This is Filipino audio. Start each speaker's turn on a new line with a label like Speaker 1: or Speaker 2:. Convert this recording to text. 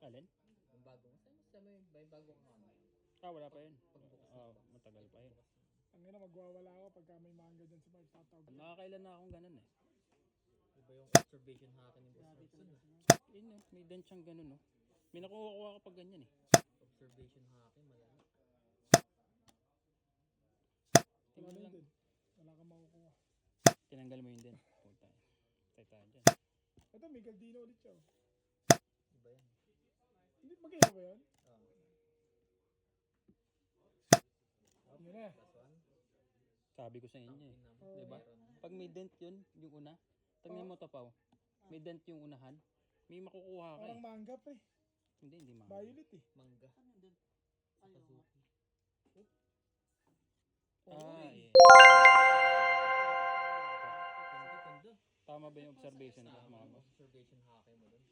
Speaker 1: Alin?
Speaker 2: Yung bagong, may bagong ano.
Speaker 1: Wala pa yun.
Speaker 2: Pagbukas
Speaker 1: Matagal pa yun.
Speaker 3: Ang ina, magwawala ako pagka may manga dyan si Mark. Tatawag ko.
Speaker 1: Nakakailan na akong ganun eh.
Speaker 2: Iba yung observation hacking ni Boss Robson.
Speaker 1: Yun may dent siyang ganun no. May nakukuha ka pag ganyan eh.
Speaker 2: Observation hacking, malala.
Speaker 3: Wala
Speaker 1: Tingnan
Speaker 3: na yun
Speaker 1: lang.
Speaker 3: din. Wala kang makukuha.
Speaker 1: Tinanggal mo yun din. Puta. Tayo dyan.
Speaker 3: Ito, may Galdino ulit siya. Oh.
Speaker 2: Iba yan.
Speaker 3: Hindi, mag-iba ba yun? Yun na.
Speaker 2: Last one.
Speaker 1: Sabi ko sa inyo eh.
Speaker 3: Oh.
Speaker 1: Diba? Pag may dent yun, yung una. Tingnan mo to Pao. May dent yung unahan. May makukuha ka
Speaker 3: Parang
Speaker 1: eh.
Speaker 3: manga pre.
Speaker 1: Hindi mga.
Speaker 3: Violet eh.
Speaker 2: Mangga.
Speaker 4: Ayaw.
Speaker 1: Yeah.
Speaker 2: Kundo.
Speaker 1: Tama ba yung observation ko mga boss?
Speaker 2: Observation hacking mo dun.